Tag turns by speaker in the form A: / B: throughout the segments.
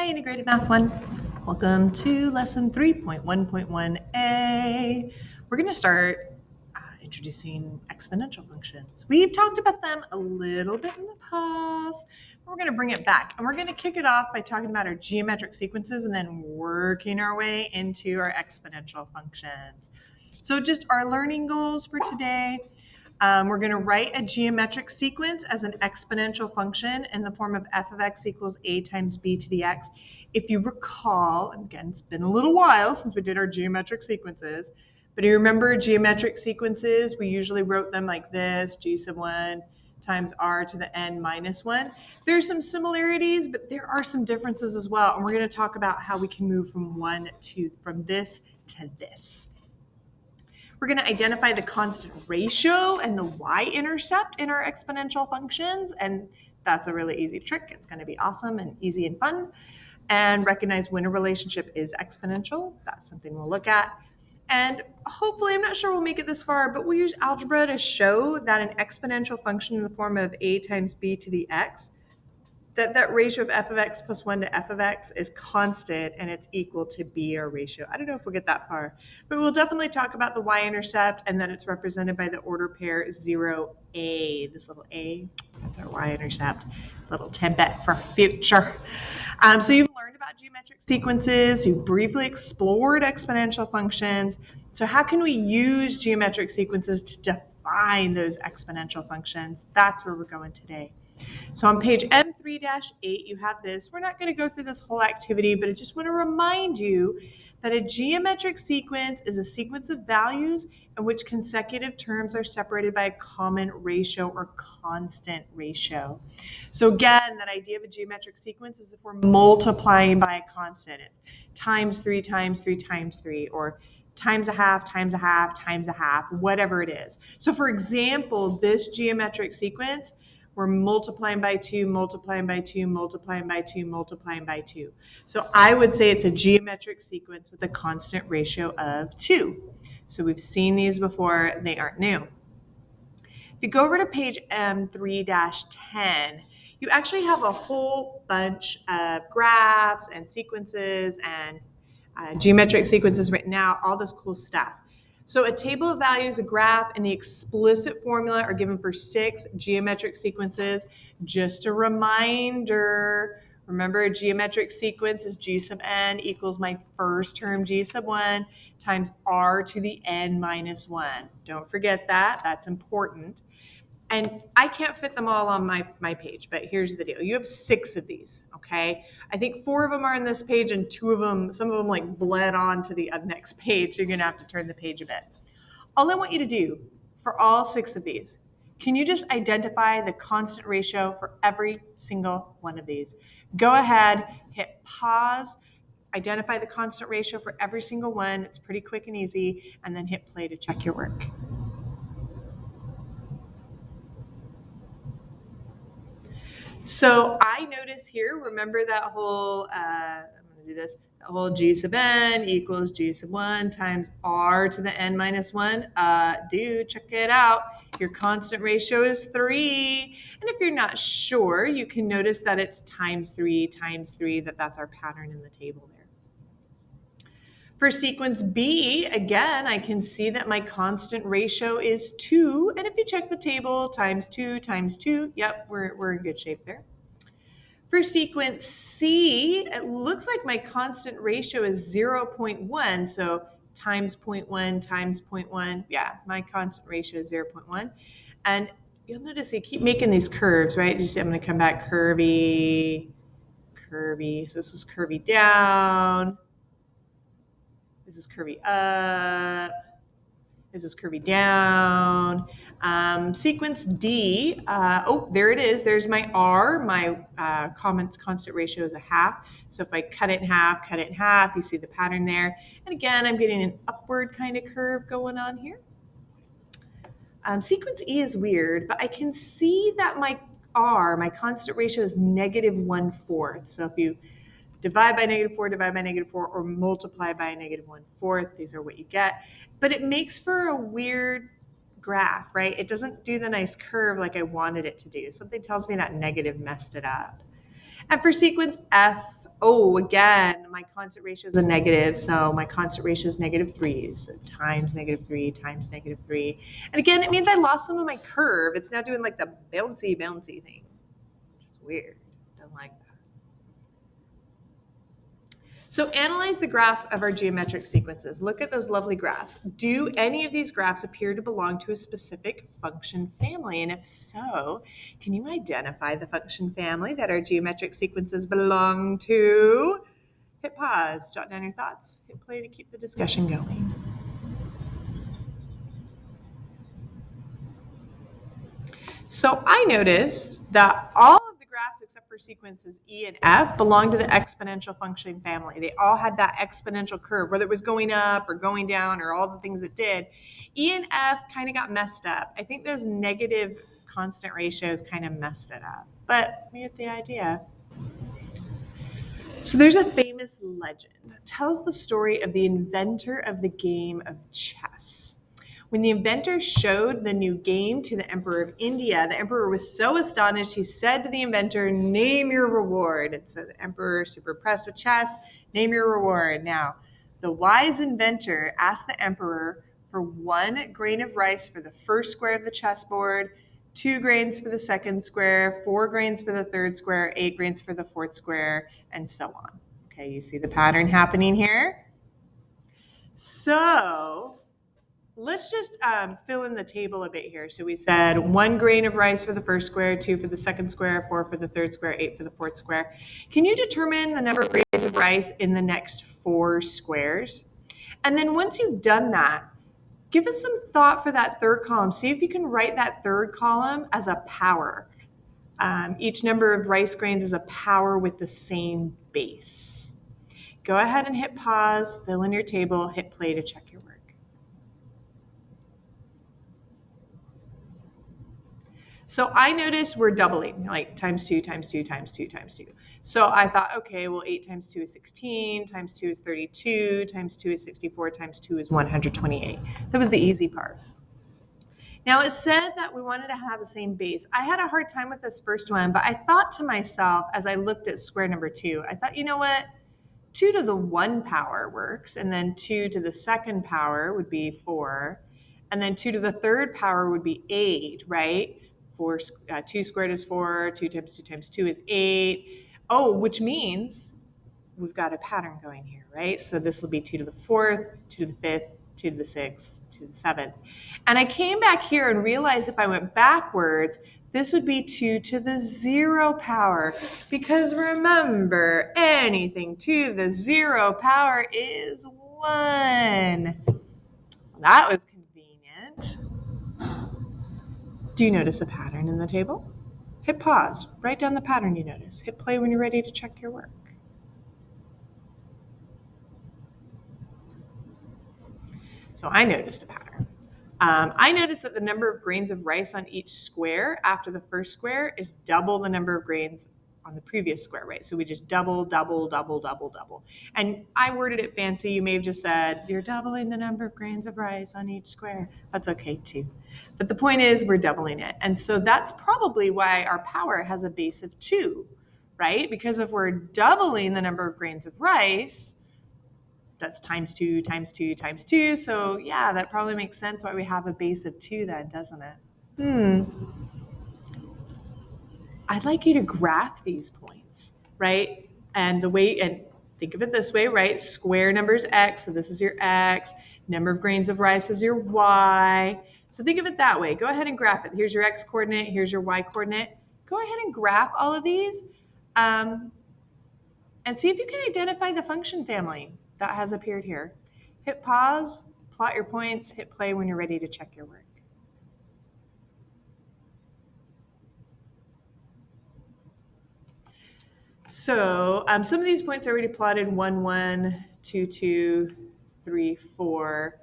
A: Hi, Integrated Math 1. Welcome to lesson 3.1.1a. We're going to start introducing exponential functions. We've talked about them a little bit in the past. But we're going to bring it back, and we're going to kick it off by talking about our geometric sequences and then working our way into our exponential functions. So just our learning goals for today. We're going to write a geometric sequence as an exponential function in the form of f of x equals a times b to the x. If you recall, again, it's been a little while since we did our geometric sequences, but you remember geometric sequences, we usually wrote them like this, g sub 1 times r to the n minus 1. There's some similarities, but there are some differences as well, and we're going to talk about how we can move from this to this. We're going to identify the constant ratio and the y-intercept in our exponential functions, and that's a really easy trick. It's going to be awesome and easy and fun. And recognize when a relationship is exponential. That's something we'll look at. And hopefully, I'm not sure we'll make it this far, but we'll use algebra to show that an exponential function in the form of a times b to the x, that ratio of f of x plus 1 to f of x is constant and it's equal to b, our ratio. I don't know if we'll get that far, but we'll definitely talk about the y-intercept and that it's represented by the order pair 0a. This little a, that's our y-intercept. Little tidbit for future. So you've learned about geometric sequences. You've briefly explored exponential functions. So how can we use geometric sequences to define those exponential functions? That's where we're going today. So on page M3-8, you have this. We're not going to go through this whole activity, but I just want to remind you that a geometric sequence is a sequence of values in which consecutive terms are separated by a common ratio or constant ratio. So again, that idea of a geometric sequence is if we're multiplying by a constant. It's times 3 times 3 times 3, or times a half, times a half, times a half, whatever it is. So for example, this geometric sequence, we're multiplying by 2, multiplying by 2, multiplying by 2, multiplying by 2. So I would say it's a geometric sequence with a constant ratio of 2. So we've seen these before. They aren't new. If you go over to page M3-10, you actually have a whole bunch of graphs and sequences and geometric sequences written out, all this cool stuff. So a table of values, a graph, and the explicit formula are given for 6 geometric sequences. Just a reminder, remember a geometric sequence is g sub n equals my first term g sub 1 times r to the n minus 1. Don't forget that. That's important. And I can't fit them all on my page, but here's the deal. You have 6 of these, okay? I think 4 of them are on this page and 2 of them, some of them like bled on to the next page. So you're gonna have to turn the page a bit. All I want you to do for all 6 of these, can you just identify the constant ratio for every single one of these? Go ahead, hit pause, identify the constant ratio for every single one. It's pretty quick and easy, and then hit play to check your work. So I notice here, remember that whole, I'm going to do this, the whole g sub n equals g sub 1 times r to the n minus 1. Dude, check it out. Your constant ratio is 3. And if you're not sure, you can notice that it's times 3 times 3, that's our pattern in the table there. For sequence B, again, I can see that my constant ratio is 2. And if you check the table, times 2 times 2, yep, we're in good shape there. For sequence C, it looks like my constant ratio is 0.1. So times 0.1 times 0.1. Yeah, my constant ratio is 0.1. And you'll notice they keep making these curves, right? I'm going to come back curvy, curvy. So this is curvy down. This is curvy up. This is curvy down. Sequence D, there it is. There's my R. My constant ratio is a half. So if I cut it in half, you see the pattern there. And again, I'm getting an upward kind of curve going on here. Sequence E is weird, but I can see that my R, my constant ratio, is negative 1/4. So if you divide by -4, divide by -4, or multiply by negative 1/4. These are what you get. But it makes for a weird graph, right? It doesn't do the nice curve like I wanted it to do. Something tells me that negative messed it up. And for sequence F, Oh, again, my constant ratio is a negative, so my constant ratio is -3. So times -3 times -3. And again, it means I lost some of my curve. It's now doing like the bouncy, bouncy thing. It's weird. Don't like that. So analyze the graphs of our geometric sequences. Look at those lovely graphs. Do any of these graphs appear to belong to a specific function family? And if so, can you identify the function family that our geometric sequences belong to? Hit pause, jot down your thoughts, hit play to keep the discussion going. So I noticed that all of the graphs except for sequences E and F belong to the exponential function family. They all had that exponential curve, whether it was going up or going down or all the things it did. E and F kind of got messed up. I think those negative constant ratios kind of messed it up, but we get the idea. So there's a famous legend that tells the story of the inventor of the game of chess. When the inventor showed the new game to the Emperor of India, the Emperor was so astonished, he said to the inventor, "Name your reward." And so the Emperor, super impressed with chess, "Name your reward." Now, the wise inventor asked the Emperor for 1 grain of rice for the first square of the chessboard, 2 grains for the second square, 4 grains for the third square, 8 grains for the fourth square, and so on. Okay, you see the pattern happening here? So let's just fill in the table a bit here. So we said 1 grain of rice for the first square, 2 for the second square, 4 for the third square, 8 for the fourth square. Can you determine the number of grains of rice in the next 4 squares? And then once you've done that, give us some thought for that third column. See if you can write that third column as a power. Each number of rice grains is a power with the same base. Go ahead and hit pause, fill in your table, hit play to check your work. So I noticed we're doubling, like times 2, times 2, times 2, times 2. So I thought, okay, well, 8 times 2 is 16, times 2 is 32, times 2 is 64, times 2 is 128. That was the easy part. Now it said that we wanted to have the same base. I had a hard time with this first one, but I thought to myself as I looked at square number 2, I thought, you know what? 2 to the 1 power works, and then 2 to the second power would be 4, and then 2 to the third power would be 8, right? 2 squared is 4, 2 times 2 times 2 is 8. Oh, which means we've got a pattern going here, right? So this will be 2 to the 4th, 2 to the 5th, 2 to the 6th, 2 to the 7th. And I came back here and realized if I went backwards, this would be 2 to the 0 power. Because remember, anything to the 0 power is 1. That was convenient. Do you notice a pattern in the table? Hit pause. Write down the pattern you notice. Hit play when you're ready to check your work. So I noticed a pattern. I noticed that the number of grains of rice on each square after the first square is double the number of grains on the previous square, right? So we just double, double, double, double, double. And I worded it fancy. You may have just said, you're doubling the number of grains of rice on each square. That's okay too. But the point is we're doubling it. And so that's probably why our power has a base of 2, right? Because if we're doubling the number of grains of rice, that's times 2 times 2 times 2. So yeah, that probably makes sense why we have a base of 2 then, doesn't it? I'd like you to graph these points, right? And think of it this way, right? Square number is X, so this is your X. Number of grains of rice is your Y. So think of it that way. Go ahead and graph it. Here's your X coordinate, here's your Y coordinate. Go ahead and graph all of these and see if you can identify the function family that has appeared here. Hit pause, plot your points, hit play when you're ready to check your work. So some of these points are already plotted: 1, 1, 2, 2, 3, 4.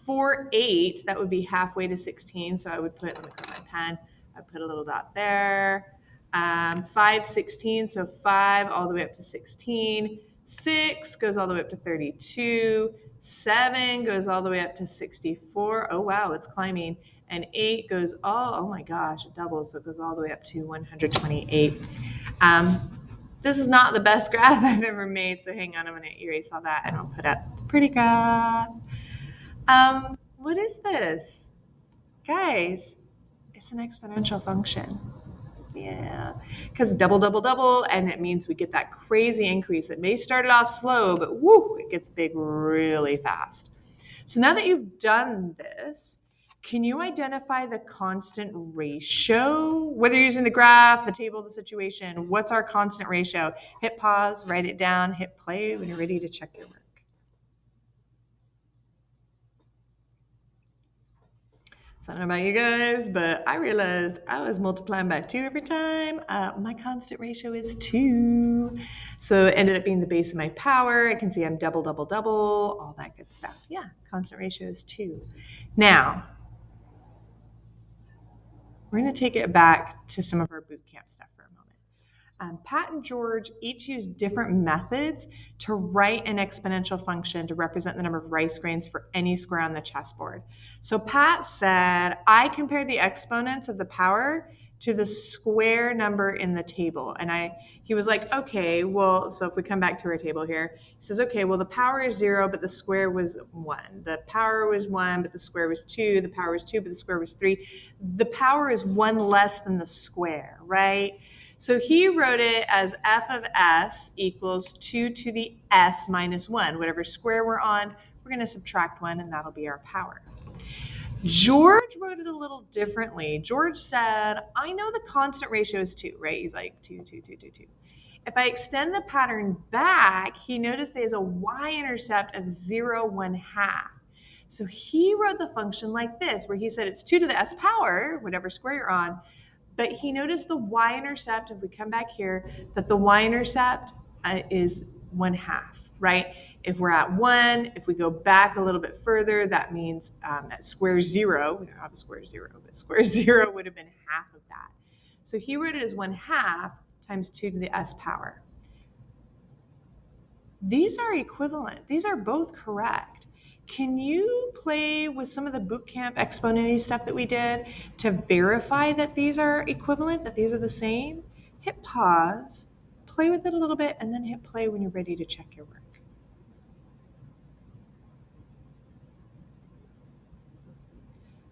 A: 4, 8, that would be halfway to 16. So I would put, let me put my pen, I put a little dot there. 5, 16, so 5 all the way up to 16. 6 goes all the way up to 32. 7 goes all the way up to 64. Oh, wow, it's climbing. And 8 goes, oh my gosh, it doubles. So it goes all the way up to 128. This is not the best graph I've ever made, so hang on, I'm going to erase all that and I'll put up the pretty graph. What is this? Guys, it's an exponential function. Yeah, because double, double, double, and it means we get that crazy increase. It may start it off slow, but woo, it gets big really fast. So now that you've done this, can you identify the constant ratio? Whether you're using the graph, the table, the situation, what's our constant ratio? Hit pause, write it down, hit play when you're ready to check your work. So I don't know about you guys, but I realized I was multiplying by 2 every time. My constant ratio is 2. So it ended up being the base of my power. I can see I'm double, double, double, all that good stuff. Yeah, constant ratio is 2. Now, we're going to take it back to some of our boot camp stuff for a moment. Pat and George each use different methods to write an exponential function to represent the number of rice grains for any square on the chessboard. So Pat said, I compare the exponents of the power to the square number in the table. And he was like, okay, well, so if we come back to our table here, he says, okay, well, the power is 0, but the square was 1. The power was 1, but the square was 2. The power was 2, but the square was 3. The power is 1 less than the square, right? So he wrote it as f of s equals 2 to the s minus 1. Whatever square we're on, we're going to subtract 1, and that'll be our power. George wrote it a little differently. George said, I know the constant ratio is 2, right? He's like 2, 2, 2, 2, 2. If I extend the pattern back, he noticed there's a y-intercept of 0, 1/2. So he wrote the function like this, where he said it's 2 to the s power, whatever square you're on, but he noticed the y-intercept, if we come back here, that the y-intercept is 1/2, right? If we're at 1, if we go back a little bit further, that means at square 0, we don't have a square 0, but square 0 would have been half of that. So he wrote it as 1/2 times 2 to the s power. These are equivalent. These are both correct. Can you play with some of the bootcamp exponent stuff that we did to verify that these are equivalent, that these are the same? Hit pause, play with it a little bit, and then hit play when you're ready to check your work.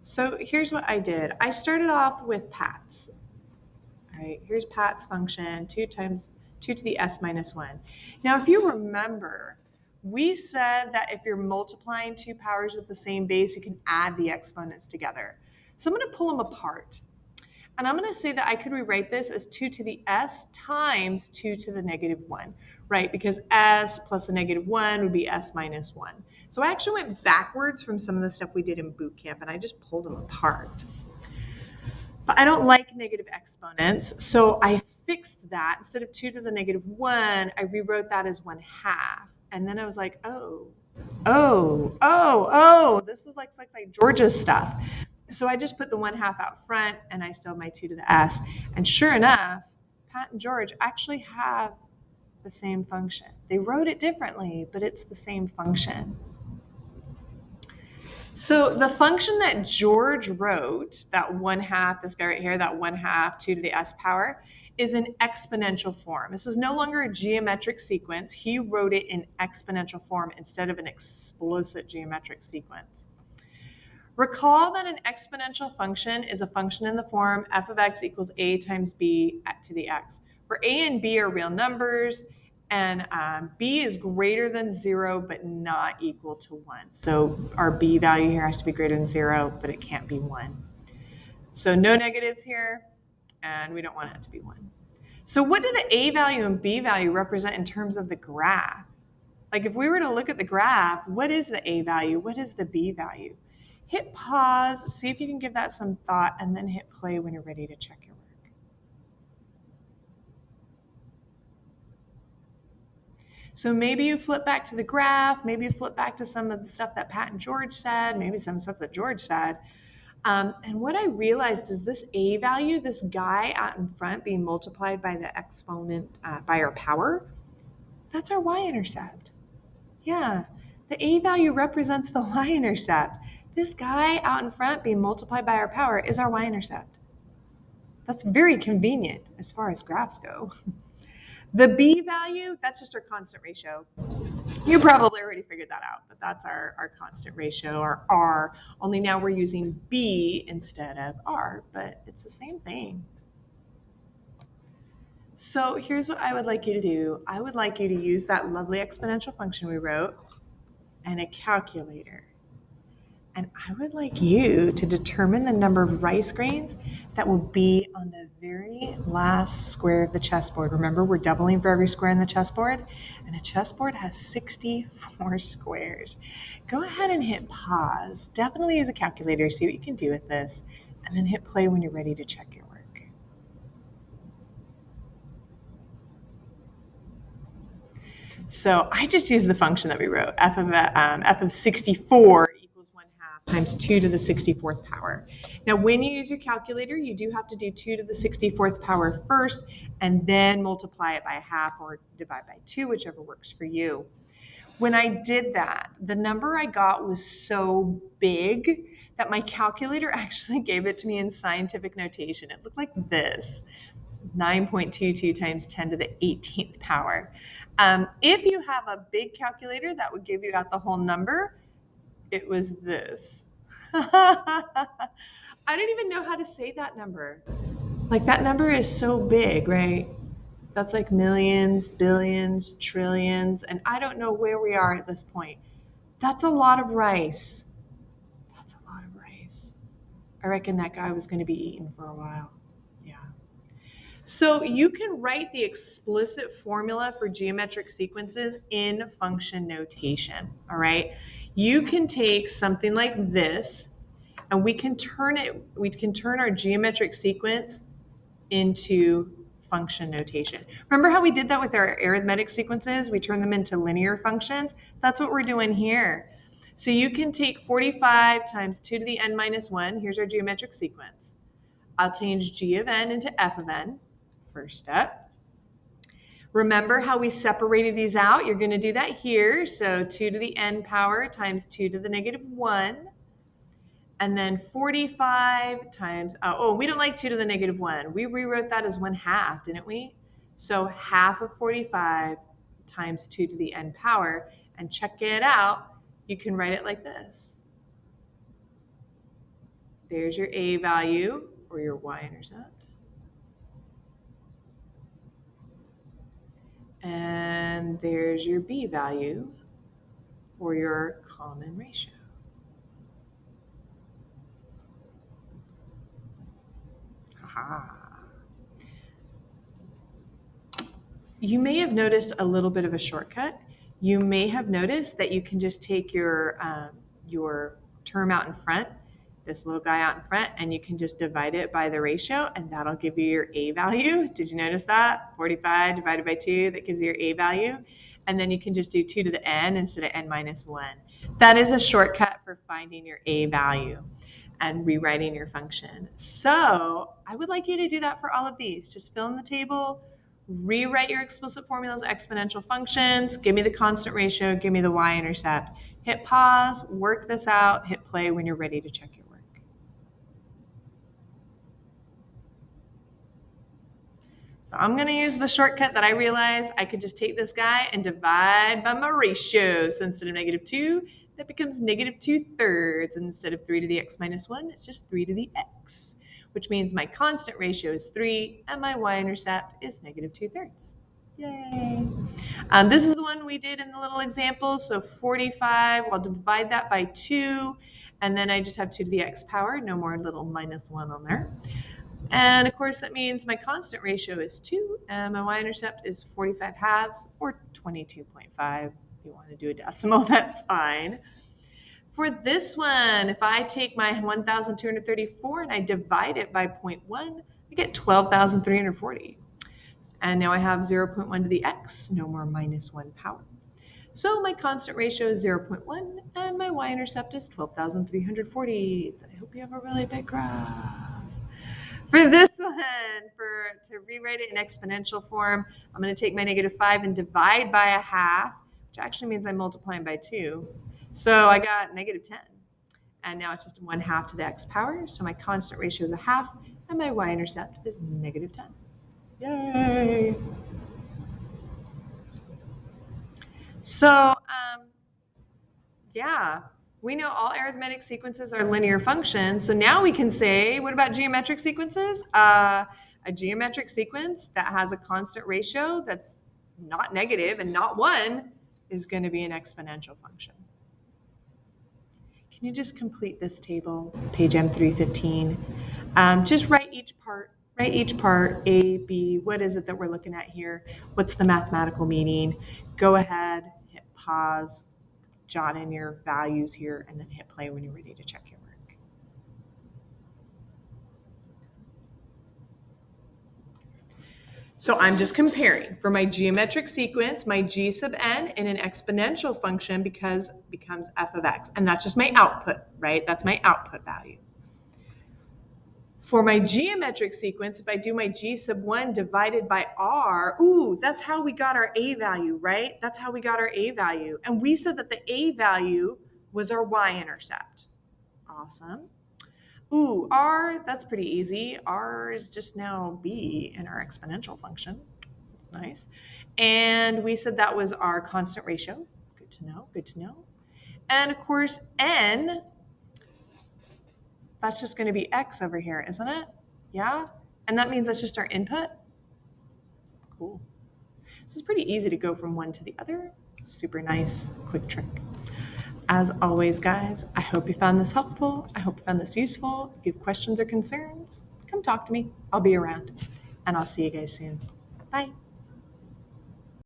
A: So here's what I did. I started off with Pat's. All right, here's Pat's function, 2 to the s minus 1. Now, if you remember, we said that if you're multiplying 2 powers with the same base, you can add the exponents together. So I'm going to pull them apart. And I'm going to say that I could rewrite this as 2 to the s times 2 to the negative 1, right? Because s plus a negative 1 would be s minus 1. So I actually went backwards from some of the stuff we did in boot camp, and I just pulled them apart. But I don't like negative exponents, so I fixed that. Instead of 2 to the negative 1, I rewrote that as 1/2. And then I was like, this is like Georgia's stuff. So I just put the 1/2 out front, and I still have my 2 to the s. And sure enough, Pat and George actually have the same function. They wrote it differently, but it's the same function. So the function that George wrote, that 1/2, this guy right here, that 1/2, 2 to the s power, is an exponential form. This is no longer a geometric sequence. He wrote it in exponential form instead of an explicit geometric sequence. Recall that an exponential function is a function in the form f of x equals a times b to the x, where a and b are real numbers, and b is greater than 0 but not equal to 1. So our b value here has to be greater than 0, but it can't be 1. So no negatives here, and we don't want it to be 1. So what do the a value and b value represent in terms of the graph? Like if we were to look at the graph, what is the a value? What is the b value? Hit pause, see if you can give that some thought, and then hit play when you're ready to check your work. So maybe you flip back to the graph, maybe you flip back to some of the stuff that Pat and George said, maybe some stuff that George said. And what I realized is this a value, this guy out in front being multiplied by the exponent, by our power, that's our y-intercept. Yeah, the a value represents the y-intercept. This guy out in front being multiplied by our power is our y-intercept. That's very convenient as far as graphs go. The b value, that's just our constant ratio. You probably already figured that out, but that's our constant ratio, our r, only now we're using b instead of r, but it's the same thing. So here's what I would like you to do. I would like you to use that lovely exponential function we wrote and a calculator. And I would like you to determine the number of rice grains that will be on the very last square of the chessboard. Remember, we're doubling for every square in the chessboard, and a chessboard has 64 squares. Go ahead and hit pause. Definitely use a calculator, see what you can do with this, and then hit play when you're ready to check your work. So I just used the function that we wrote, f of 64 equals 1/2 times 2 to the 64th power. Now, when you use your calculator, you do have to do 2 to the 64th power first, and then multiply it by 1/2 or divide by 2, whichever works for you. When I did that, the number I got was so big that my calculator actually gave it to me in scientific notation. It looked like this. 9.22 times 10 to the 18th power. If you have a big calculator that would give you out the whole number, it was this. I don't even know how to say that number. Like, that number is so big, right? That's like millions, billions, trillions, and I don't know where we are at this point. That's a lot of rice. That's a lot of rice. I reckon that guy was going to be eaten for a while. Yeah. So you can write the explicit formula for geometric sequences in function notation, all right? You can take something like this and we can turn our geometric sequence into function notation. Remember how we did that with our arithmetic sequences? We turned them into linear functions. That's what we're doing here. So you can take 45 times 2 to the n minus 1. Here's our geometric sequence. I'll change g of n into f of n. First step. Remember how we separated these out? You're going to do that here. So 2 to the n power times 2 to the negative 1. And then 45 times, we don't like 2 to the negative 1. We rewrote that as 1/2, didn't we? So 1/2 of 45 times 2 to the n power. And check it out. You can write it like this. There's your a value, or your y-intercept. And there's your b value, or your common ratio. Aha. You may have noticed a little bit of a shortcut. You may have noticed that you can just take your term out in front, this little guy out in front, and you can just divide it by the ratio, and that'll give you your a value. Did you notice that? 45 divided by 2, that gives you your a value. And then you can just do 2 to the n instead of n minus 1. That is a shortcut for finding your a value and rewriting your function. So I would like you to do that for all of these. Just fill in the table, rewrite your explicit formulas, exponential functions, give me the constant ratio, give me the y-intercept. Hit pause, work this out, hit play when you're ready to check your work. So I'm going to use the shortcut that I realized I could just take this guy and divide by my ratio. So instead of negative 2, that becomes negative 2/3. And instead of 3 to the x minus 1, it's just 3 to the x, which means my constant ratio is 3 and my y-intercept is negative 2/3. Yay. This is the one we did in the little example. So 45, I'll divide that by 2, and then I just have 2 to the x power, no more little minus 1 on there. And of course, that means my constant ratio is 2, and my y-intercept is 45 halves, or 22.5. If you want to do a decimal, that's fine. For this one, if I take my 1,234 and I divide it by 0.1, I get 12,340. And now I have 0.1 to the x, no more minus 1 power. So my constant ratio is 0.1, and my y-intercept is 12,340. I hope you have a really big graph. For this one, to rewrite it in exponential form, I'm going to take my negative 5 and divide by 1/2, which actually means I'm multiplying by 2. So I got negative 10. And now it's just 1/2 to the x power. So my constant ratio is 1/2, and my y-intercept is negative 10. Yay! So, yeah, we know all arithmetic sequences are linear functions. So now we can say, what about geometric sequences? A geometric sequence that has a constant ratio that's not negative and not 1 is going to be an exponential function. Can you just complete this table, page M315? Just write each part. Write each part, A, B, what is it that we're looking at here? What's the mathematical meaning? Go ahead, hit pause, jot in your values here, and then hit play when you're ready to check your work. So I'm just comparing for my geometric sequence, my g sub n in an exponential function becomes f of x. And that's just my output, right? That's my output value. For my geometric sequence, if I do my g sub 1 divided by r, ooh, that's how we got our a value, right? That's how we got our a value. And we said that the a value was our y-intercept. Awesome. Ooh, r, that's pretty easy. R is just now b in our exponential function. That's nice. And we said that was our constant ratio. Good to know, good to know. And of course, n, that's just going to be x over here, isn't it? Yeah? And that means that's just our input. Cool. This is pretty easy to go from one to the other. Super nice, quick trick. As always, guys, I hope you found this helpful. I hope you found this useful. If you have questions or concerns, come talk to me. I'll be around. And I'll see you guys soon. Bye.